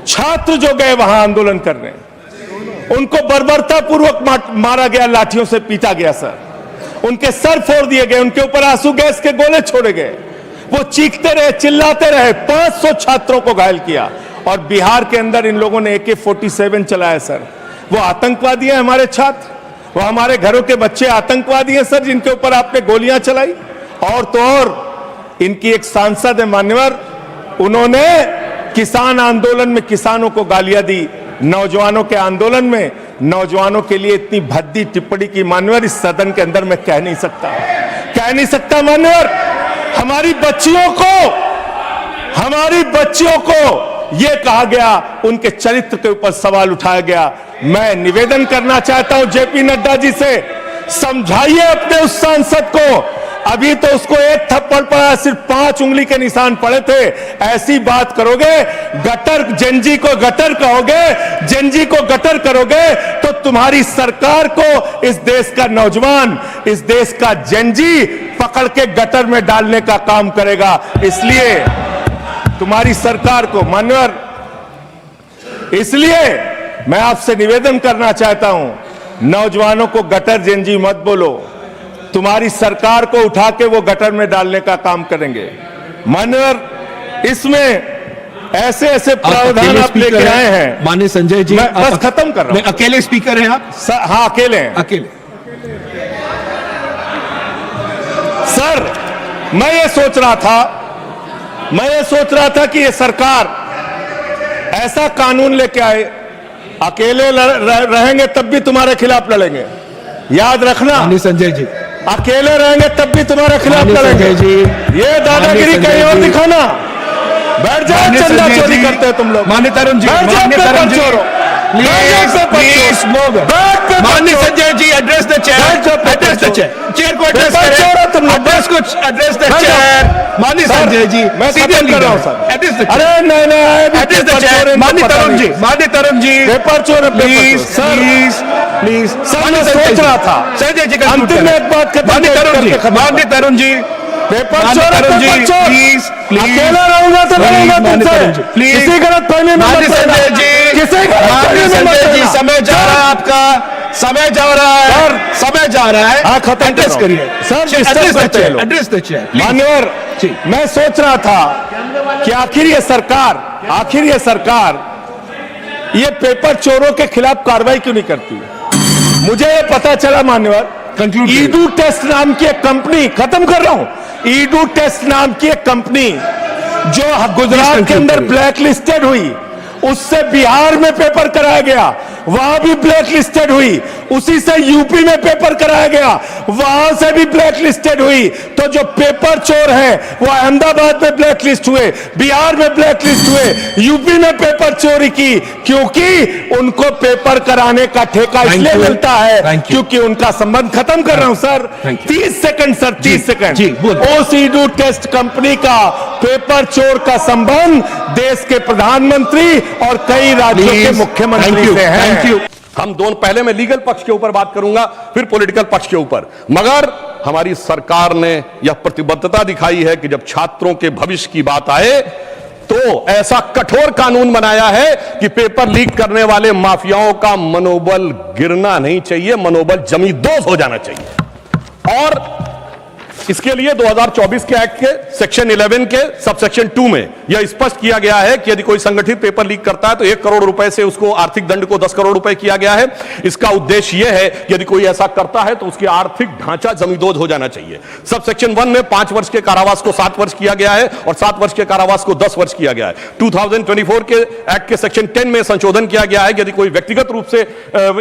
छात्र जो गए वहां आंदोलन करने, उनको बर्बरता पूर्वक मारा गया, लाठियों से पीटा गया सर, उनके सर फोड़ दिए गए, उनके ऊपर आंसू गैस के गोले छोड़े गए, वो चीखते रहे, चिल्लाते रहे, 500 छात्रों को घायल किया। और बिहार के अंदर इन लोगों ने AK-47 चलाया सर। वो आतंकवादी हैं हमारे छात्र, वो हमारे घरों के बच्चे आतंकवादी हैं सर, जिनके ऊपर आपने गोलियां चलाई। और तो और इनकी एक सांसद है मान्यवर, उन्होंने किसान आंदोलन में किसानों को गालियां दी, नौजवानों के आंदोलन में नौजवानों के लिए इतनी भद्दी टिप्पणी की मान्यवर, इस सदन के अंदर मैं कह नहीं सकता मान्यवर। हमारी बच्चियों को यह कहा गया, उनके चरित्र के ऊपर सवाल उठाया गया। मैं निवेदन करना चाहता हूं JP नड्डा जी से, समझाइए अपने उस सांसद को। अभी तो उसको एक थप्पड़ पड़ा, सिर्फ 5 उंगली के निशान पड़े थे। ऐसी बात करोगे, गटर जेनजी को गटर कहोगे, जेनजी को गटर करोगे, तो तुम्हारी सरकार को इस देश का नौजवान, इस देश का जेनजी पकड़ के गटर में डालने का काम करेगा। इसलिए तुम्हारी सरकार को मान्यवर, इसलिए मैं आपसे निवेदन करना चाहता हूं, नौजवानों को गटर जेनजी मत बोलो, तुम्हारी सरकार को उठा के वो गटर में डालने का काम करेंगे मान्यवर। इसमें ऐसे प्रावधान आप लेके आए हैं। माननीय संजय जी, मैं बस खत्म कर रहा हूं। अकेले स्पीकर हैं आप? हाँ अकेले हैं। अकेले। सर मैं ये सोच रहा था कि ये सरकार ऐसा कानून लेके आए, अकेले रहेंगे तब भी तुम्हारे खिलाफ लड़ेंगे, याद रखना। माननीय संजय जी, अकेले रहेंगे तब भी तुम्हारे खिलाफ लड़ेंगे। ये दादागिरी कहीं और दिखाना। बैठ जाओ, चंदा चोरी करते हो तुम लोग। माननीय तरुण जी, माननीय Sanjay ji, address the chair, chair को एड्रेस करें, एड्रेस द चेयर। माननीय संजय जी, मैं सीरियल कर रहा हूं सर। अरे नहीं, एड्रेस द चेयर। माननीय तरुण जी, पेपर चोर, प्लीज सर मैं सोच रहा था संजय जी, अंतिम में एक बात माननीय तरुण जी, पेपर चोर, प्लीज अकेला रहूंगा तो रहूंगा तुमसे, किसी गलत फहमी में माननीय संजय जी, समय जा रहा है आपका, समय जा रहा है। हाँ खत्म एड्रेस करिए सर, एड्रेस द चेयर। मान्यवर, मैं सोच रहा था कि आखिर ये सरकार ये पेपर चोरों के खिलाफ कार्रवाई क्यों नहीं करती। मुझे ये पता चला मान्यवर, ईडू टेस्ट नाम की एक कंपनी, खत्म कर रहा हूं, ईडू टेस्ट नाम की एक कंपनी जो गुजरात के अंदर ब्लैक लिस्टेड हुई, उससे बिहार में पेपर कराया गया, वहां भी ब्लैक लिस्टेड हुई, उसी से यूपी में पेपर कराया गया, वहां से भी ब्लैक लिस्टेड हुई। तो जो पेपर चोर हैं वो अहमदाबाद में ब्लैक लिस्ट हुए, बिहार में ब्लैक लिस्ट हुए, यूपी में पेपर चोरी की, क्योंकि उनको पेपर कराने का ठेका इसलिए मिलता है क्योंकि उनका संबंध, खत्म कर रहा हूं सर, 30 सेकंड सर, 30 सेकंड। ओसीडू टेस्ट कंपनी का पेपर चोर का संबंध देश के प्रधानमंत्री और कई राज्यों के मुख्यमंत्री से है। हम दोनों, पहले मैं लीगल पक्ष के ऊपर बात करूंगा, फिर पॉलिटिकल पक्ष के ऊपर। मगर हमारी सरकार ने यह प्रतिबद्धता दिखाई है कि जब छात्रों के भविष्य की बात आए तो ऐसा कठोर कानून बनाया है कि पेपर लीक करने वाले माफियाओं का मनोबल गिरना नहीं चाहिए, मनोबल जमींदोज हो जाना चाहिए। और इसके लिए 2024 के एक्ट के सेक्शन 11 के सबसेक्शन 2 में यह स्पष्ट किया गया है कि यदि कोई संगठित पेपर लीक करता है तो 1 करोड़ रुपए से उसको आर्थिक दंड को 10 करोड़ रुपए किया गया है। इसका उद्देश्य यह है कि यदि कोई ऐसा करता है तो उसकी आर्थिक ढांचा जमींदोज हो जाना चाहिए। सबसेक्शन 1 में 5 वर्ष के कारावास को 7 वर्ष किया गया है और 7 वर्ष के कारावास को 10 वर्ष किया गया है। 2024 के एक्ट के सेक्शन 10 में संशोधन किया गया है कि यदि कोई व्यक्तिगत रूप से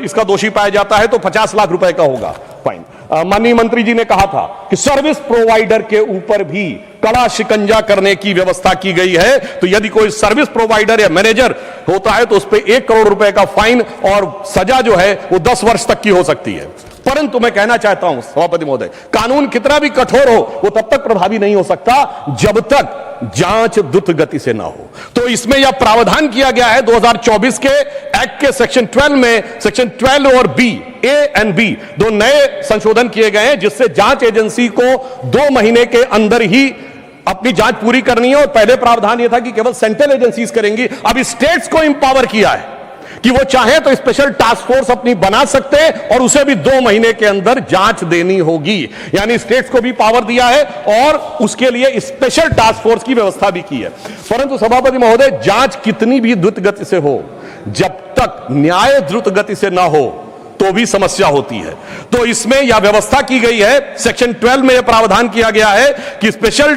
इसका दोषी पाया जाता है तो 50 लाख रुपए का होगा फाइन। माननीय मंत्री जी ने कहा था कि सर्विस प्रोवाइडर के ऊपर भी कड़ा शिकंजा करने की व्यवस्था की गई है। तो यदि कोई सर्विस प्रोवाइडर या मैनेजर होता है तो उस पर 1 करोड़ रुपए का फाइन और सजा जो है वो 10 वर्ष तक की हो सकती है। परंतु मैं कहना चाहता हूं सभापति महोदय, कानून कितना भी कठोर हो वो तब तक प्रभावी नहीं हो सकता जब तक जांच द्रुत गति से ना हो। तो इसमें यह प्रावधान किया गया है 2024 के एक्ट के सेक्शन 12 में, सेक्शन 12 और बी, ए एंड बी, 2 नए संशोधन किए गए हैं जिससे जांच एजेंसी को 2 महीने के अंदर ही अपनी जांच पूरी करनी है और पहले प्रावधान यह था कि केवल सेंट्रल एजेंसीज करेंगी। अब स्टेट्स को इंपावर किया है कि वो चाहे तो स्पेशल टास्क फोर्स अपनी बना सकते हैं और उसे भी 2 महीने के अंदर जांच देनी होगी। यानी स्टेट्स को भी पावर दिया है और उसके लिए स्पेशल टास्क फोर्स की व्यवस्था भी की है। परंतु सभापति महोदय, जांच कितनी भी द्रुत गति से हो, जब तक न्याय द्रुत गति से ना हो तो भी समस्या होती है। तो इसमें यह व्यवस्था की गई है, सेक्शन 12 में यह प्रावधान किया गया है कि स्पेशल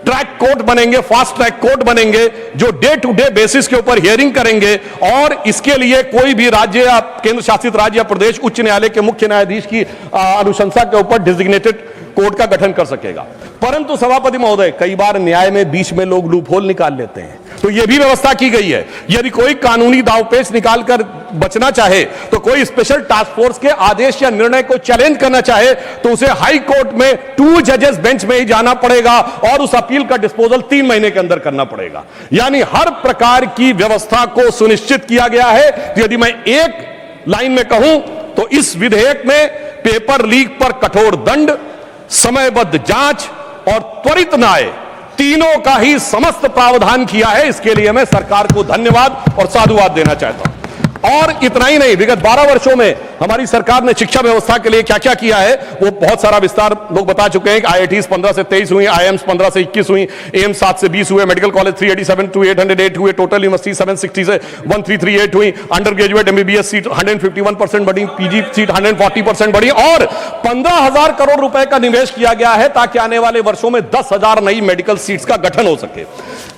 ट्रैक कोर्ट बनेंगे, फास्ट ट्रैक कोर्ट बनेंगे जो डे टू डे बेसिस के ऊपर हियरिंग करेंगे और इसके लिए कोई भी राज्य या केंद्र शासित राज्य या प्रदेश उच्च न्यायालय के मुख्य न्यायाधीश की अनुशंसा के ऊपर डेजिग्नेटेड कोर्ट का गठन कर सकेगा। परंतु सभापति महोदय, कई बार न्याय में बीच में लोग लूपहोल निकाल लेते हैं, तो यह भी व्यवस्था की गई है यदि कोई कानूनी दांवपेच निकालकर बचना चाहे तो कोई स्पेशल टास्क फोर्स के आदेश या निर्णय को चैलेंज करना चाहे तो उसे हाई कोर्ट में 2 जजेस बेंच में ही जाना पड़ेगा और उस अपील का डिस्पोजल 3 महीने के अंदर करना पड़ेगा। यानी हर प्रकार की व्यवस्था को सुनिश्चित किया गया है। तो यदि मैं एक लाइन में कहूं तो इस विधेयक में पेपर लीक पर कठोर दंड, समयबद्ध जांच और त्वरित न्याय, तीनों का ही समस्त प्रावधान किया है। इसके लिए मैं सरकार को धन्यवाद और साधुवाद देना चाहता हूं। और इतना ही नहीं, विगत 12 वर्षों में हमारी सरकार ने शिक्षा व्यवस्था के लिए क्या क्या किया है वो बहुत सारा विस्तार लोग बता चुके हैं। IITs 15 से 23 हुई, IIMs 15 से 21 हुई, एम्स 7 से 20 हुए, मेडिकल कॉलेज 387 to 808 हुए, टोटल यूनिवर्सिटी 760 से 1338 हुई, अंडर ग्रेजुएट MBBS सीट 151% बढ़ी, PG सीट 140% बढ़ी और 15,000 करोड़ रुपए का निवेश किया गया है ताकि आने वाले वर्षों में 10,000 नई मेडिकल सीट्स का गठन हो सके।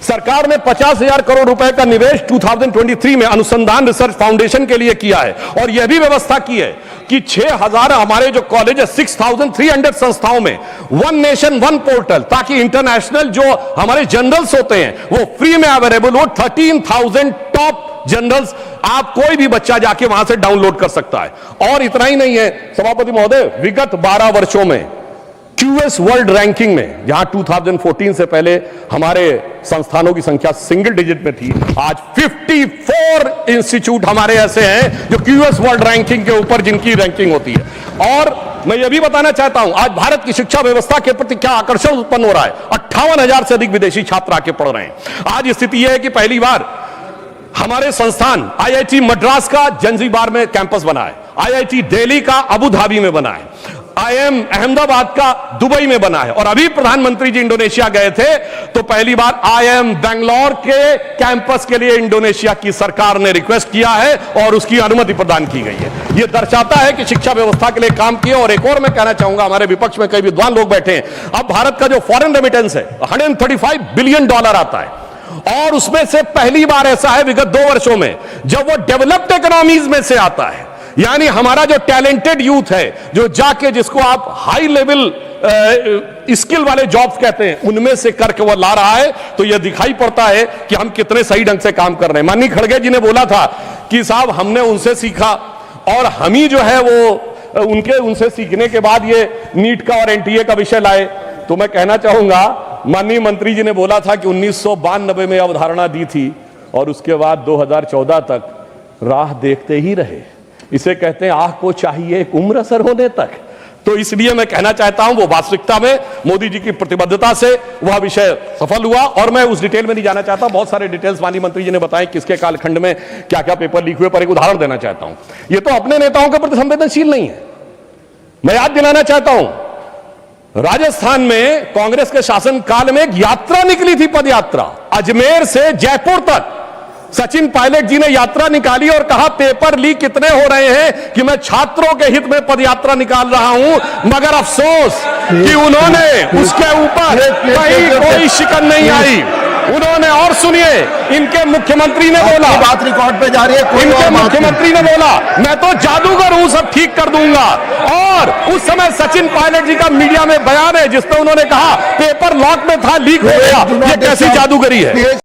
सरकार ने 50,000 करोड़ रुपए का निवेश 2023 में अनुसंधान रिसर्च फाउंडेशन के लिए किया है और यह भी व्यवस्था की है कि 6,000 हमारे जो कॉलेज है 6,300 संस्थाओं में वन नेशन वन पोर्टल, ताकि इंटरनेशनल जो हमारे जर्नल्स होते हैं वो फ्री में अवेलेबल हो। 13,000 टॉप जर्नल्स आप कोई भी बच्चा जाके वहां से डाउनलोड कर सकता है। और इतना ही नहीं है सभापति महोदय, विगत 12 वर्षों में QS वर्ल्ड रैंकिंग में, जहां 2014 से पहले हमारे संस्थानों की संख्या सिंगल डिजिट में थी, आज 54 इंस्टीट्यूट हमारे ऐसे हैं जो QS वर्ल्ड रैंकिंग के ऊपर जिनकी रैंकिंग होती है। और मैं यह भी बताना चाहता हूं आज भारत की शिक्षा व्यवस्था के प्रति क्या आकर्षण उत्पन्न हो रहा है। 58,000 से अधिक विदेशी छात्र आके पढ़ रहे हैं। आज स्थिति यह है कि पहली बार हमारे संस्थान IIT मद्रास का जंजीबार में कैंपस बना है, IIT दिल्ली का अबू धाबी में बना है, IIM अहमदाबाद का दुबई में बना है और अभी प्रधानमंत्री जी इंडोनेशिया गए थे तो पहली बार IIM बेंगलोर के कैंपस के लिए इंडोनेशिया की सरकार ने रिक्वेस्ट किया है और उसकी अनुमति प्रदान की गई है। यह दर्शाता है कि शिक्षा व्यवस्था के लिए काम किया। और एक और मैं कहना चाहूंगा, हमारे विपक्ष में कई विद्वान लोग बैठे हैं, अब भारत का जो फॉरेन रेमिटेंस है $135 बिलियन आता है और उसमें से पहली बार ऐसा है विगत 2 वर्षों में जब वो डेवलप्ड इकोनॉमीज में से आता है। यानी हमारा जो टैलेंटेड यूथ है जो जाके जिसको आप हाई लेवल स्किल वाले जॉब्स कहते हैं उनमें से करके वो ला रहा है, तो यह दिखाई पड़ता है कि हम कितने सही ढंग से काम कर रहे हैं। माननीय खड़गे जी ने बोला था कि साहब हमने उनसे सीखा और हम ही जो है वो उनसे सीखने के बाद ये नीट का और NTA का विषय लाए। तो मैं कहना चाहूंगा, माननीय मंत्री जी ने बोला था कि 1992 में अवधारणा दी थी और उसके बाद 2014 तक राह देखते ही रहे। इसे कहते हैं आह को चाहिए एक उम्र असर होने तक। तो इसलिए मैं कहना चाहता हूं वो वास्तविकता में मोदी जी की प्रतिबद्धता से वह विषय सफल हुआ। और मैं उस डिटेल में नहीं जाना चाहता, बहुत सारे डिटेल्स माननीय मंत्री जी ने बताए किसके कालखंड में क्या क्या पेपर लीक हुए, पर एक उदाहरण देना चाहता हूं। ये तो अपने नेताओं के प्रति संवेदनशील नहीं है। मैं याद दिलाना चाहता हूं, राजस्थान में कांग्रेस के शासन काल में एक यात्रा निकली थी, पद यात्रा, अजमेर से जयपुर तक। सचिन पायलट जी ने यात्रा निकाली और कहा पेपर लीक कितने हो रहे हैं कि मैं छात्रों के हित में पदयात्रा निकाल रहा हूं। मगर अफसोस कि उन्होंने उसके ऊपर कहीं कोई शिकन नहीं आई। उन्होंने, और सुनिए, इनके मुख्यमंत्री ने बोला, बात रिकॉर्ड पे जा रही है, इनके मुख्यमंत्री ने बोला मैं तो जादूगर हूं, सब ठीक कर दूंगा। और उस समय सचिन पायलट जी का मीडिया में बयान है जिसमें उन्होंने कहा पेपर लॉक में था, लीक हो गया। ये कैसी जादूगरी है।